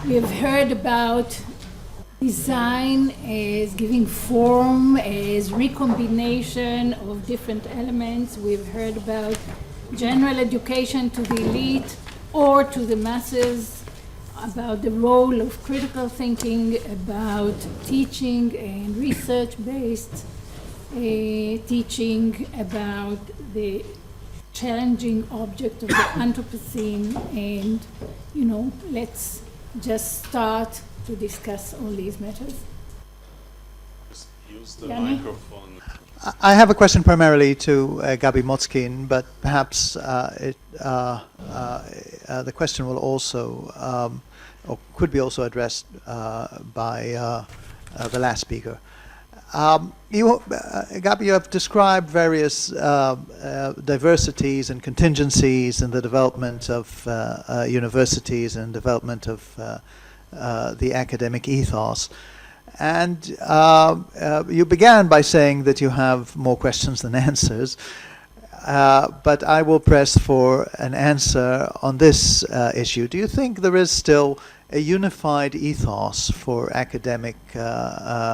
We have heard about design as giving form, as recombination of different elements. We've heard about general education to the elite or to the masses, about the role of critical thinking, about teaching and research-based teaching, about the challenging object of the Anthropocene, and, you know, let's just start to discuss all these matters. Just use the Yanni? microphone. I have a question primarily to Gabi Motzkin, but perhaps the question will also, or could be also addressed by the last speaker. Gabi, you have described various diversities and contingencies in the development of universities and development of the academic ethos. And you began by saying that you have more questions than answers, but I will press for an answer on this issue. Do you think there is still a unified ethos for academic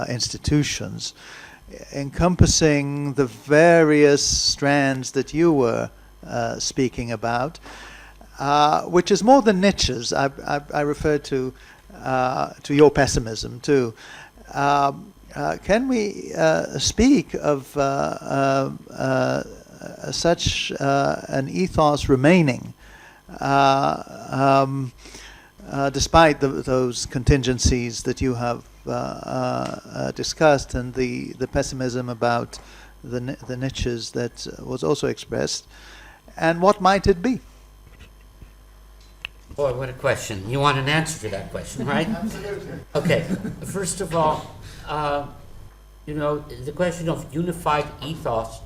institutions, encompassing the various strands that you were speaking about, which is more than niches? I refer to your pessimism too. Can we speak of such an ethos remaining, despite those contingencies that you have discussed, and the pessimism about the niches that was also expressed? And what might it be? Boy, what a question. You want an answer to that question, right? Absolutely. Okay. First of all, you know, the question of unified ethos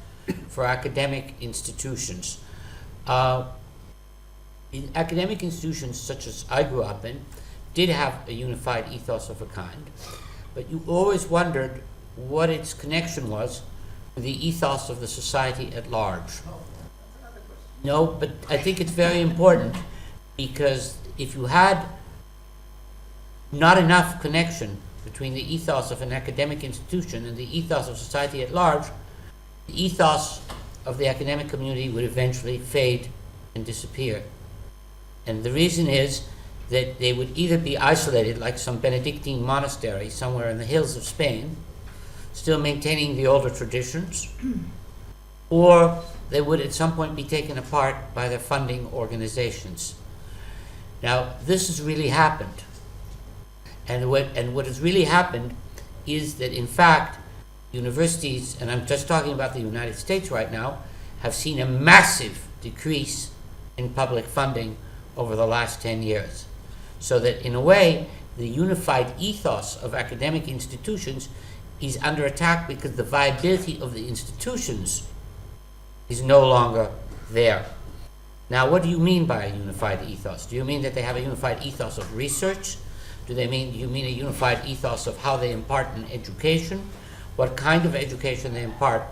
for academic institutions. In academic institutions such as I grew up in, did have a unified ethos of a kind, but you always wondered what its connection was with the ethos of the society at large. No, but I think it's very important, because if you had not enough connection between the ethos of an academic institution and the ethos of society at large, the ethos of the academic community would eventually fade and disappear. And the reason is that they would either be isolated, like some Benedictine monastery somewhere in the hills of Spain, still maintaining the older traditions, or they would at some point be taken apart by their funding organizations. Now, this has really happened. And what has really happened is that, in fact, universities, and I'm just talking about the United States right now, have seen a massive decrease in public funding over the last 10 years. So that, in a way, the unified ethos of academic institutions is under attack because the viability of the institutions is no longer there. Now, what do you mean by a unified ethos? Do you mean that they have a unified ethos of research? Do you mean a unified ethos of how they impart an education? What kind of education they impart?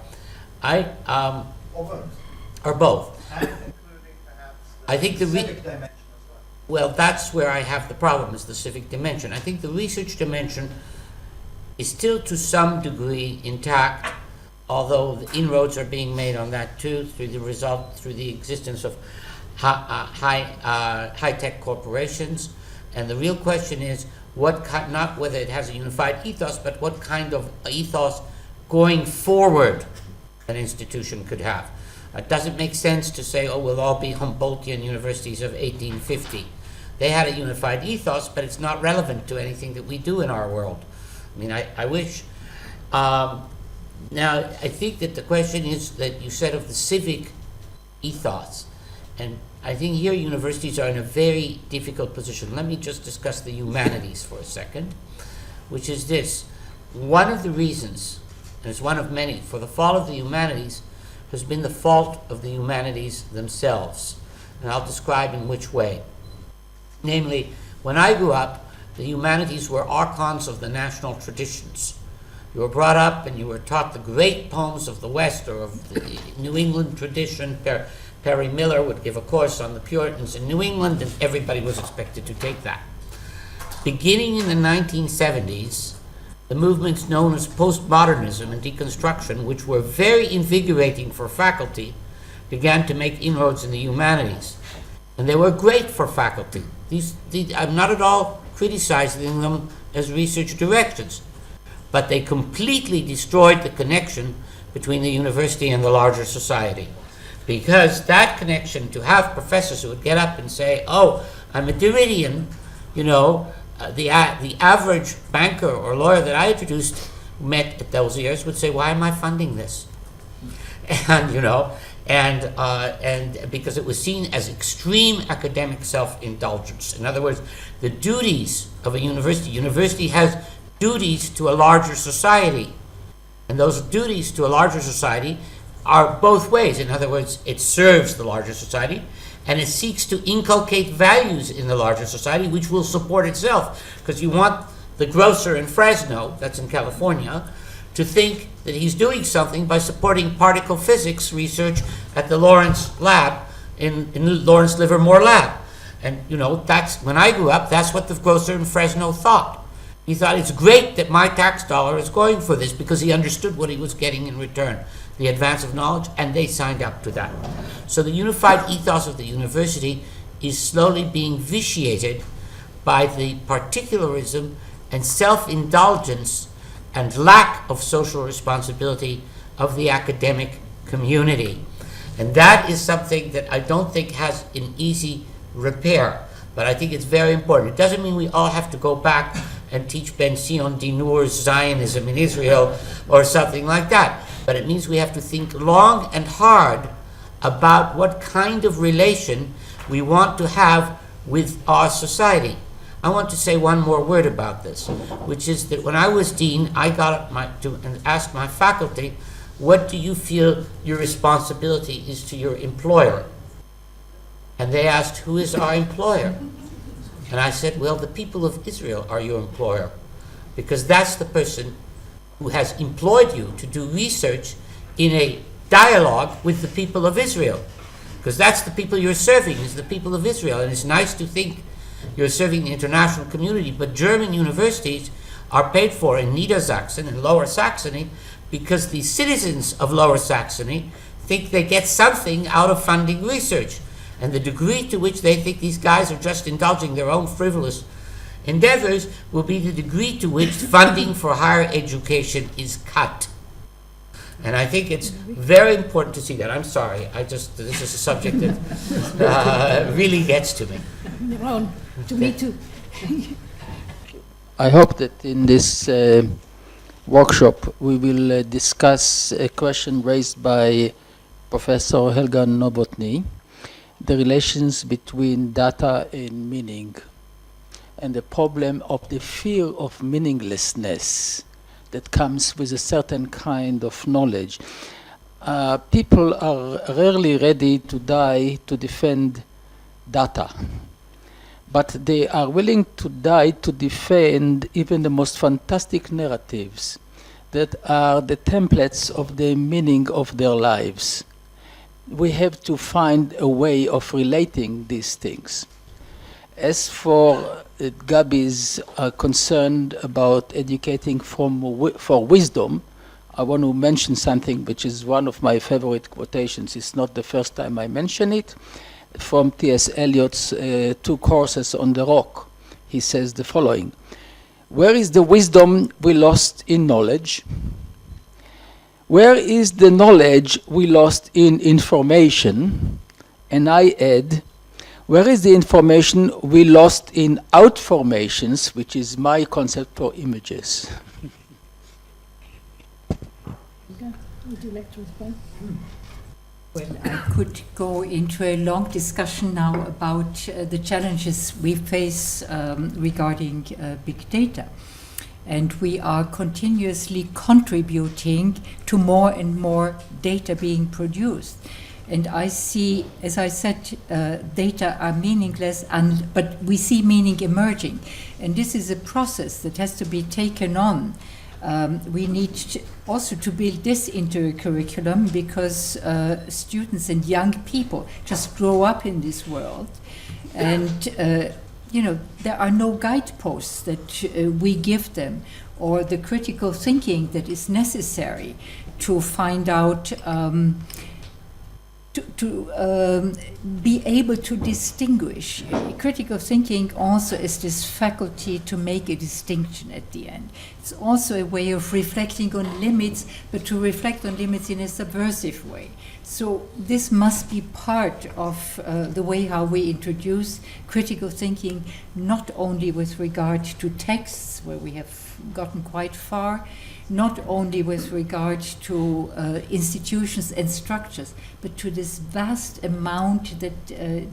Or both. And including perhaps I think the civic dimension as well. Well, that's where I have the problem, is the civic dimension. I think the research dimension is still to some degree intact, although the inroads are being made on that too, through the existence of high-tech corporations. And the real question is not whether it has a unified ethos, but what kind of ethos going forward an institution could have. It doesn't make sense to say, oh, we'll all be Humboldtian universities of 1850. They had a unified ethos, but it's not relevant to anything that we do in our world. I mean, I wish. Now, I think that the question is that you said of the civic ethos, and I think here universities are in a very difficult position. Let me just discuss the humanities for a second, which is this. One of the reasons, and it's one of many, for the fall of the humanities has been the fault of the humanities themselves. And I'll describe in which way. Namely, when I grew up, the humanities were archons of the national traditions. You were brought up and you were taught the great poems of the West or of the New England tradition. Perry Miller would give a course on the Puritans in New England, and everybody was expected to take that. beginning in the 1970s, the movements known as postmodernism and deconstruction, which were very invigorating for faculty, began to make inroads in the humanities. And they were great for faculty. I'm not at all criticizing them as research directions, but they completely destroyed the connection between the university and the larger society. Because that connection, to have professors who would get up and say, oh, I'm a Derridian, you know, the average banker or lawyer that I introduced met at those years would say, why am I funding this? And, you know, and because it was seen as extreme academic self-indulgence. In other words, the duties of a university has duties to a larger society. And those duties to a larger society are both ways. In other words, it serves the larger society, and it seeks to inculcate values in the larger society which will support itself. Because you want the grocer in Fresno, that's in California, to think that he's doing something by supporting particle physics research at the Lawrence lab, in Lawrence Livermore lab. And, you know, that's, when I grew up, that's what the grocer in Fresno thought. He thought it's great that my tax dollar is going for this, because he understood what he was getting in return, the advance of knowledge, and they signed up to that. So the unified ethos of the university is slowly being vitiated by the particularism and self-indulgence and lack of social responsibility of the academic community. And that is something that I don't think has an easy repair, but I think it's very important. It doesn't mean we all have to go back and teach Ben Sion Dinur's Zionism in Israel or something like that. But it means we have to think long and hard about what kind of relation we want to have with our society. I want to say one more word about this, which is that when I was dean, I got up and asked my faculty, what do you feel your responsibility is to your employer? And they asked, who is our employer? And I said, well, the people of Israel are your employer, because that's the person who has employed you to do research in a dialogue with the people of Israel, because that's the people you're serving, is the people of Israel. And it's nice to think you're serving the international community, but German universities are paid for in Niedersachsen and Lower Saxony because the citizens of Lower Saxony think they get something out of funding research. And the degree to which they think these guys are just indulging their own frivolous endeavors will be the degree to which funding for higher education is cut. And I think it's very important to see that. I'm sorry, this is a subject that really gets to me. Ron, to me too. I hope that in this workshop we will discuss a question raised by Professor Helga Novotny, the relations between data and meaning, and the problem of the fear of meaninglessness that comes with a certain kind of knowledge. People are rarely ready to die to defend data, but they are willing to die to defend even the most fantastic narratives that are the templates of the meaning of their lives. We have to find a way of relating these things. As for Gabi's concern about educating for wisdom, I want to mention something which is one of my favorite quotations. It's not the first time I mention it. From T.S. Eliot's 2 Courses on the Rock. He says the following: where is the wisdom we lost in knowledge? Where is the knowledge we lost in information? And I add, where is the information we lost in outformations, which is my concept for images? Would you like to respond? Well, I could go into a long discussion now about the challenges we face regarding big data. And we are continuously contributing to more and more data being produced. And I see, as I said, data are meaningless, but we see meaning emerging. And this is a process that has to be taken on. We need also to build this into a curriculum, because students and young people just grow up in this world. And there are no guideposts that we give them, or the critical thinking that is necessary to find out, to be able to distinguish. Critical thinking also is this faculty to make a distinction at the end. It's also a way of reflecting on limits, but to reflect on limits in a subversive way. So this must be part of the way how we introduce critical thinking, not only with regard to texts, where we have gotten quite far, not only with regard to institutions and structures, but to this vast amount that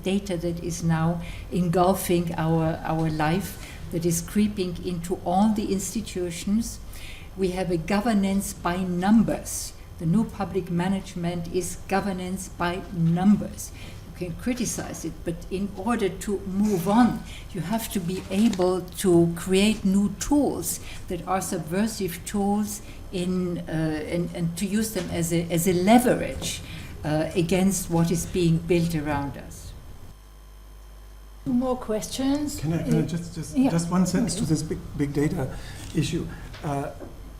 data that is now engulfing our life, that is creeping into all the institutions. We have a governance by numbers. The new public management is governance by numbers. You can criticize it, but in order to move on, you have to be able to create new tools that are subversive tools and to use them as a leverage against what is being built around us. Two more questions. Can I just one sentence to this big data issue?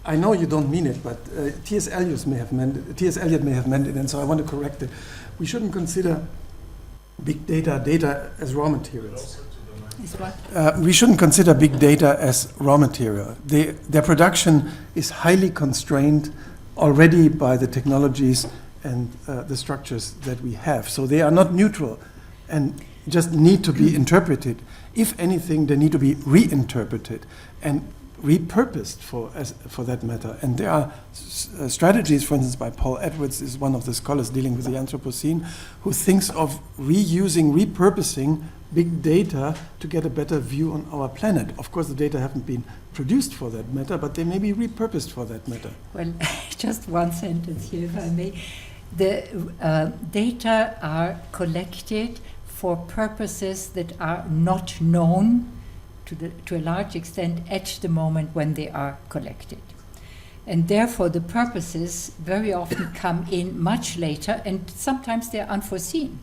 I know you don't mean it, but T.S. Eliot may have meant it, and so I want to correct it. We shouldn't consider big data as raw materials. Is what? We shouldn't consider big data as raw material. Their production is highly constrained already by the technologies and the structures that we have. So they are not neutral and just need to be interpreted. If anything, they need to be reinterpreted and repurposed for that matter. And there are strategies, for instance, by Paul Edwards, is one of the scholars dealing with the Anthropocene, who thinks of repurposing big data to get a better view on our planet. Of course, the data haven't been produced for that matter, but they may be repurposed for that matter. Well, just one sentence here, if I may. The data are collected for purposes that are not known to a large extent at the moment when they are collected. And therefore the purposes very often come in much later, and sometimes they're unforeseen.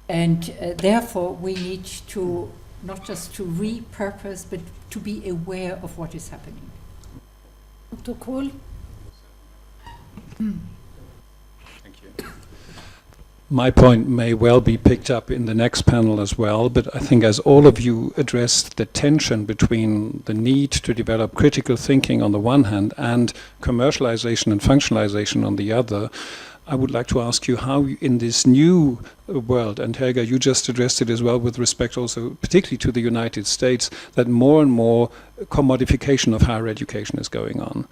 And therefore we need to not just to repurpose, but to be aware of what is happening. Dr. Kohl? My point may well be picked up in the next panel as well, but I think as all of you addressed the tension between the need to develop critical thinking on the one hand and commercialization and functionalization on the other, I would like to ask you how in this new world, and Helga, you just addressed it as well with respect also particularly to the United States, that more and more commodification of higher education is going on.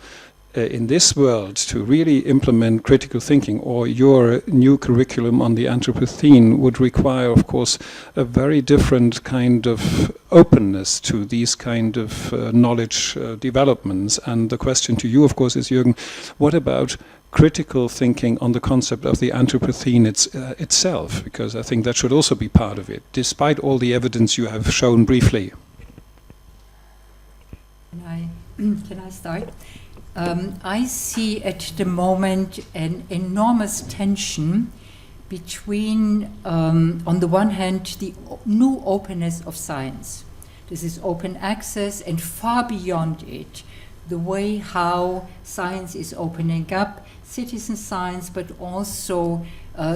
In this world, to really implement critical thinking, or your new curriculum on the Anthropocene would require, of course, a very different kind of openness to these kind of knowledge developments. And the question to you, of course, is, Jürgen, what about critical thinking on the concept of the Anthropocene itself? Because I think that should also be part of it, despite all the evidence you have shown briefly. Can I start? I see at the moment an enormous tension between, on the one hand, the new openness of science. This is open access, and far beyond it, the way how science is opening up, citizen science, but also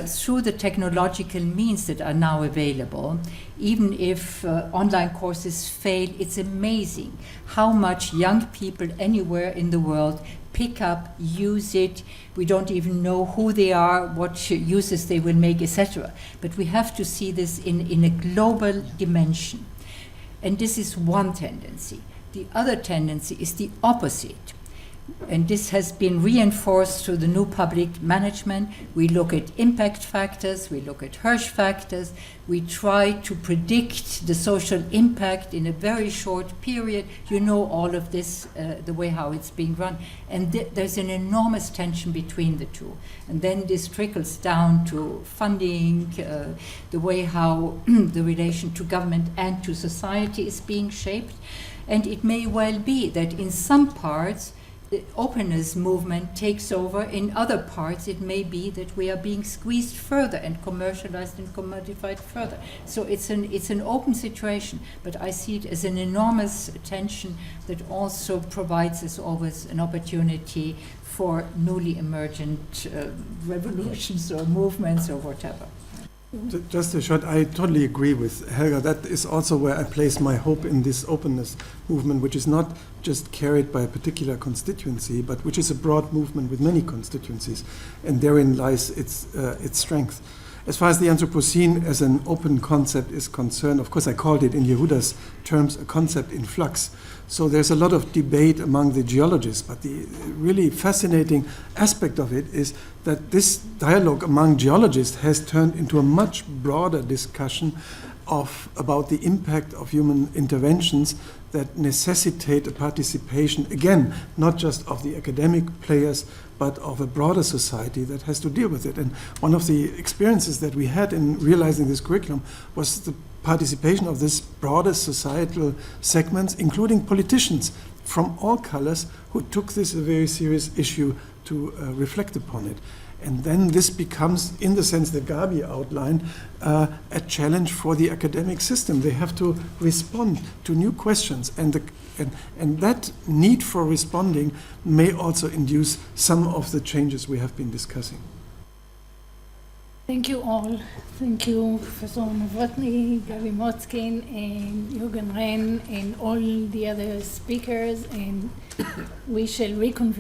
through the technological means that are now available. Even if online courses fail, it's amazing how much young people anywhere in the world pick up, use it. We don't even know who they are, what uses they will make, etc. But we have to see this in a global dimension. And this is one tendency. The other tendency is the opposite. And this has been reinforced through the new public management. We look at impact factors, we look at Hirsch factors, we try to predict the social impact in a very short period. You know all of this, the way how it's being run. And there's an enormous tension between the two. And then this trickles down to funding, the way how the relation to government and to society is being shaped. And it may well be that in some parts, the openness movement takes over. In other parts, it may be that we are being squeezed further and commercialized and commodified further. So it's an open situation, but I see it as an enormous tension that also provides us always an opportunity for newly emergent revolutions or movements or whatever. Just a short, I totally agree with Helga. That is also where I place my hope in this openness movement, which is not just carried by a particular constituency, but which is a broad movement with many constituencies, and therein lies its strength. As far as the Anthropocene as an open concept is concerned, of course I called it in Yehuda's terms a concept in flux. So there's a lot of debate among the geologists, but the really fascinating aspect of it is that this dialogue among geologists has turned into a much broader discussion about the impact of human interventions that necessitate a participation, again, not just of the academic players, but of a broader society that has to deal with it. And one of the experiences that we had in realizing this curriculum was the participation of this broader societal segments, including politicians from all colors, who took this a very serious issue to reflect upon it. And then this becomes, in the sense that Gabi outlined, a challenge for the academic system. They have to respond to new questions, and that need for responding may also induce some of the changes we have been discussing. Thank you all. Thank you, Professor Novotny, Gabi Motzkin, and Jürgen Renn, and all the other speakers. And we shall reconvene